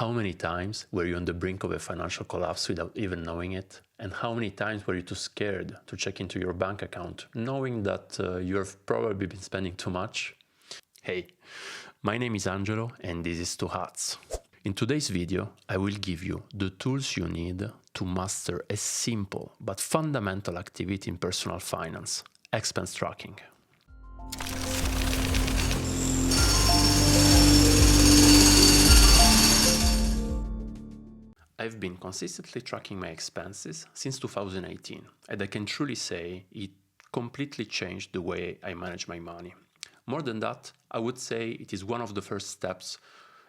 How many times were you on the brink of a financial collapse without even knowing it? And how many times were you too scared to check into your bank account, knowing that you have probably been spending too much? Hey, my name is Angelo and this is Two Hats. In today's video, I will give you the tools you need to master a simple but fundamental activity in personal finance, expense tracking. I've been consistently tracking my expenses since 2018, and I can truly say it completely changed the way I manage my money. More than that, I would say it is one of the first steps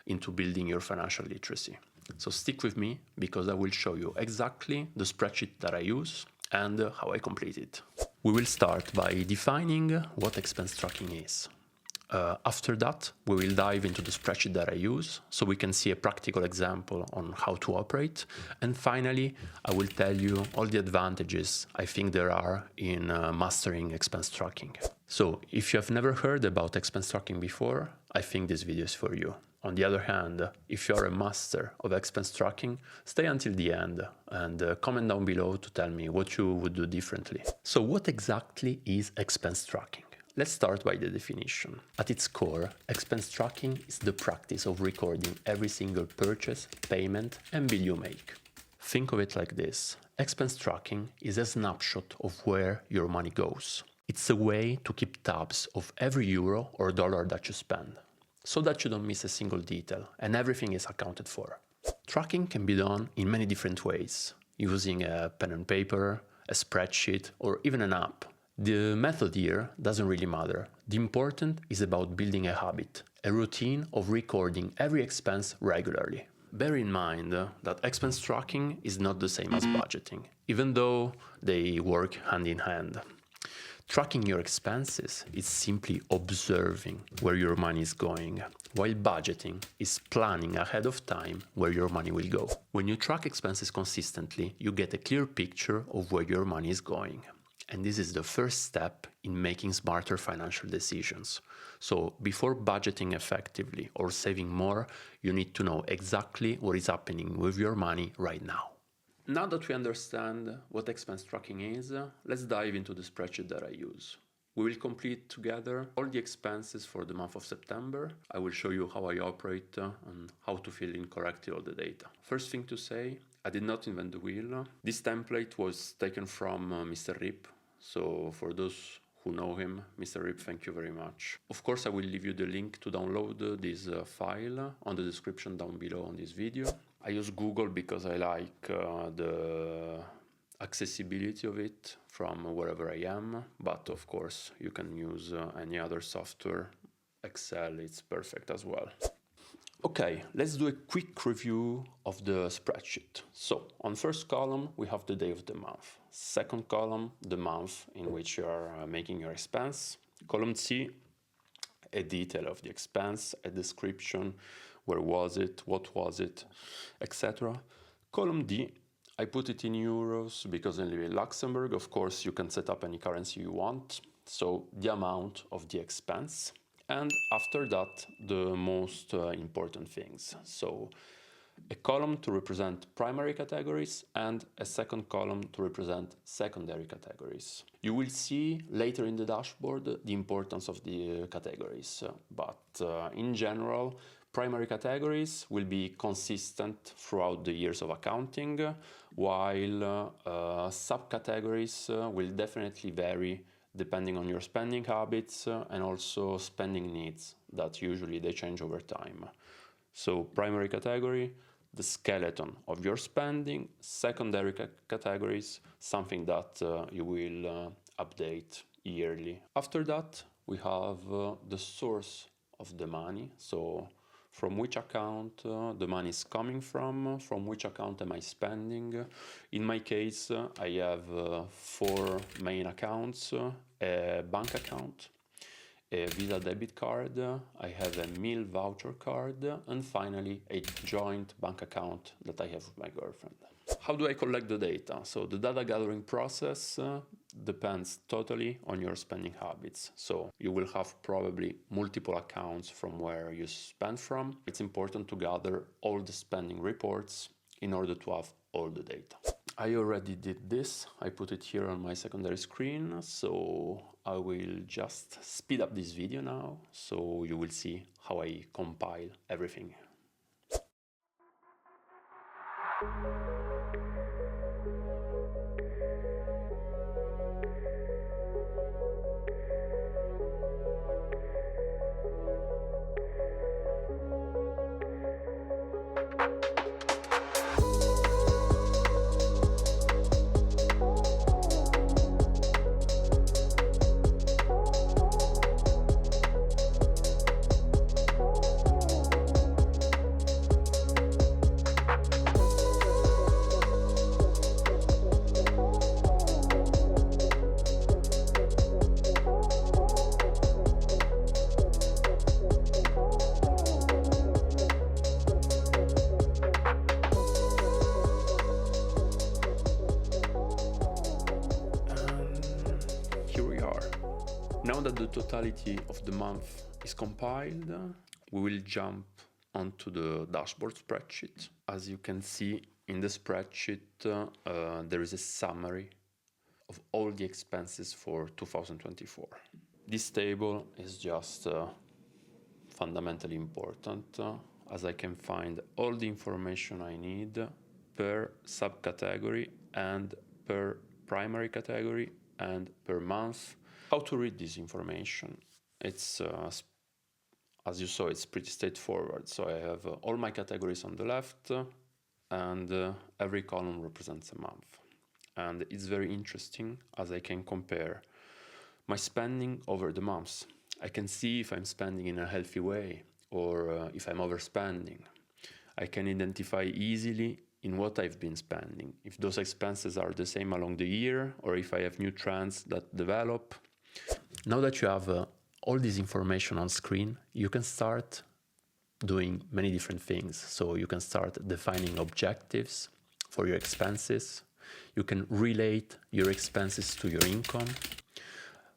into building your financial literacy. So stick with me because I will show you exactly the spreadsheet that I use and how I complete it. We will start by defining what expense tracking is. After that, we will dive into the spreadsheet that I use so we can see a practical example on how to operate. And finally, I will tell you all the advantages I think there are in mastering expense tracking. So if you have never heard about expense tracking before, I think this video is for you. On the other hand, if you are a master of expense tracking, stay until the end and comment down below to tell me what you would do differently. So what exactly is expense tracking? Let's start by the definition. At its core, expense tracking is the practice of recording every single purchase, payment, and bill you make. Think of it like this. Expense tracking is a snapshot of where your money goes. It's a way to keep tabs of every euro or dollar that you spend, so that you don't miss a single detail and everything is accounted for. Tracking can be done in many different ways, using a pen and paper, a spreadsheet, or even an app. The method here doesn't really matter. The important is about building a habit, a routine of recording every expense regularly. Bear in mind that expense tracking is not the same as budgeting, even though they work hand in hand. Tracking your expenses is simply observing where your money is going, while budgeting is planning ahead of time where your money will go. When you track expenses consistently, you get a clear picture of where your money is going. And this is the first step in making smarter financial decisions. So before budgeting effectively or saving more, you need to know exactly what is happening with your money right now. Now that we understand what expense tracking is, let's dive into the spreadsheet that I use. We will complete together all the expenses for the month of September. I will show you how I operate and how to fill in correctly all the data. First thing to say, I did not invent the wheel. This template was taken from Mr. Rip. So for those who know him, Mr. Rip, thank you very much. Of course, I will leave you the link to download this file on the description down below on this video. I use Google because I like the accessibility of it from wherever I am, but of course you can use any other software. Excel, it's perfect as well. Okay, let's do a quick review of the spreadsheet. So, on first column, we have the day of the month. Second column, the month in which you are making your expense. Column C, a detail of the expense, a description, where was it, what was it, etc. Column D, I put it in euros because I live in Luxembourg. Of course, you can set up any currency you want. So, the amount of the expense. And after that, the most important things. So a column to represent primary categories and a second column to represent secondary categories. You will see later in the dashboard the importance of the categories, but in general, primary categories will be consistent throughout the years of accounting, while subcategories will definitely vary depending on your spending habits and also spending needs that usually they change over time. So primary category, the skeleton of your spending, secondary categories, something that you will update yearly. After that, we have the source of the money. So from which account the money is coming from which account am I spending. In my case, I have 4 main accounts, a bank account, a Visa debit card, I have a meal voucher card, and finally a joint bank account that I have with my girlfriend. How do I collect the data? So the data gathering process depends totally on your spending habits. So you will have probably multiple accounts from where you spend from. It's important to gather all the spending reports in order to have all the data. I already did this. I put it here on my secondary screen, so I will just speed up this video now so you will see how I compile everything. Now that the totality of the month is compiled, we will jump onto the dashboard spreadsheet. As you can see in the spreadsheet, there is a summary of all the expenses for 2024. This table is just fundamentally important, as I can find all the information I need per subcategory and per primary category and per month. How to read this information? It's, as you saw, it's pretty straightforward. So I have all my categories on the left, and every column represents a month. And it's very interesting as I can compare my spending over the months. I can see if I'm spending in a healthy way or if I'm overspending. I can identify easily in what I've been spending, if those expenses are the same along the year or if I have new trends that develop. Now that you have all this information on screen, you can start doing many different things. So you can start defining objectives for your expenses. You can relate your expenses to your income,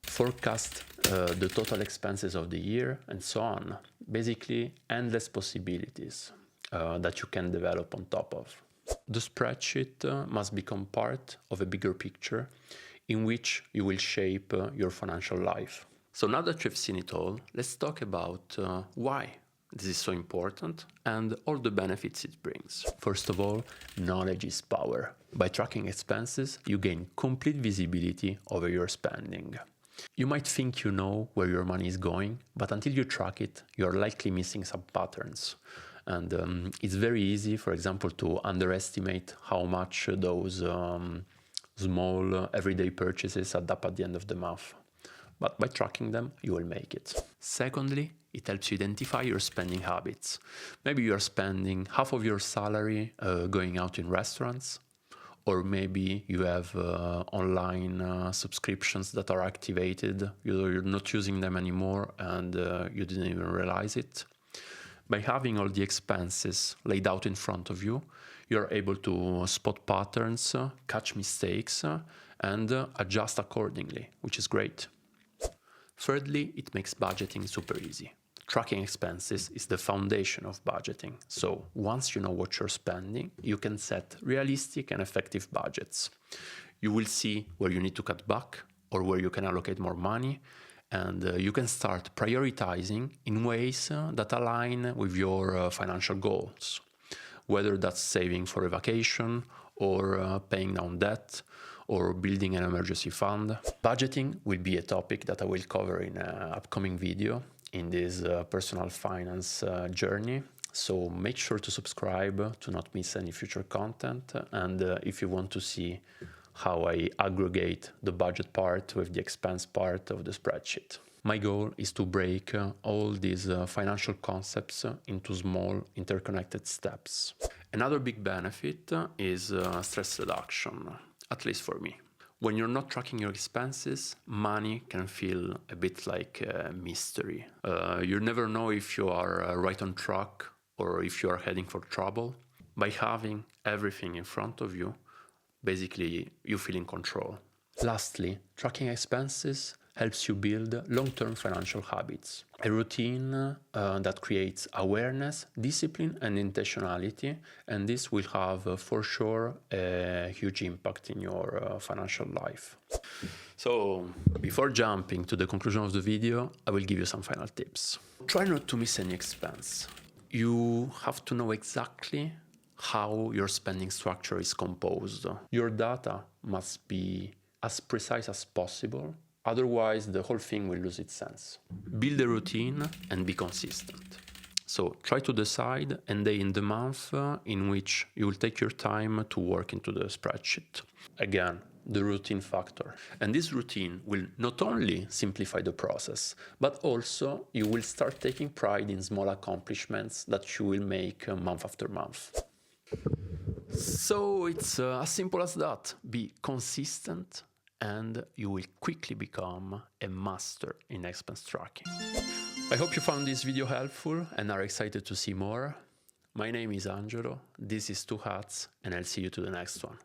forecast the total expenses of the year, and so on. Basically, endless possibilities that you can develop on top of. The spreadsheet must become part of a bigger picture in which you will shape your financial life. So now that you've seen it all, let's talk about why this is so important and all the benefits it brings. First of all, knowledge is power. By tracking expenses, you gain complete visibility over your spending. You might think you know where your money is going, but until you track it, you're likely missing some patterns. And it's very easy, for example, to underestimate how much those small everyday purchases add up at the end of the month. But by tracking them, you will make it. Secondly, it helps you identify your spending habits. Maybe you are spending half of your salary going out in restaurants, or maybe you have online subscriptions that are activated, you're not using them anymore and you didn't even realize it. By having all the expenses laid out in front of you, you're able to spot patterns, catch mistakes, and adjust accordingly, which is great. Thirdly, it makes budgeting super easy. Tracking expenses is the foundation of budgeting. So once you know what you're spending, you can set realistic and effective budgets. You will see where you need to cut back or where you can allocate more money, and you can start prioritizing in ways that align with your financial goals, whether that's saving for a vacation or paying down debt or building an emergency fund. Budgeting will be a topic that I will cover in an upcoming video in this personal finance journey. So make sure to subscribe to not miss any future content. And if you want to see how I aggregate the budget part with the expense part of the spreadsheet. My goal is to break all these financial concepts into small interconnected steps. Another big benefit is stress reduction, at least for me. When you're not tracking your expenses, money can feel a bit like a mystery. You never know if you are right on track or if you are heading for trouble. By having everything in front of you, basically you feel in control. Lastly, tracking expenses helps you build long-term financial habits. A routine that creates awareness, discipline, and intentionality, and this will have for sure a huge impact in your financial life. So, before jumping to the conclusion of the video, I will give you some final tips. Try not to miss any expense. You have to know exactly how your spending structure is composed. Your data must be as precise as possible, otherwise the whole thing will lose its sense. Build a routine and be consistent. So try to decide a day in the month in which you will take your time to work into the spreadsheet. Again, the routine factor. And this routine will not only simplify the process, but also you will start taking pride in small accomplishments that you will make month after month. So it's as simple as that. Be consistent and you will quickly become a master in expense tracking. I hope you found this video helpful and are excited to see more. My name is Angelo, this is Two Hats, and I'll see you to the next one.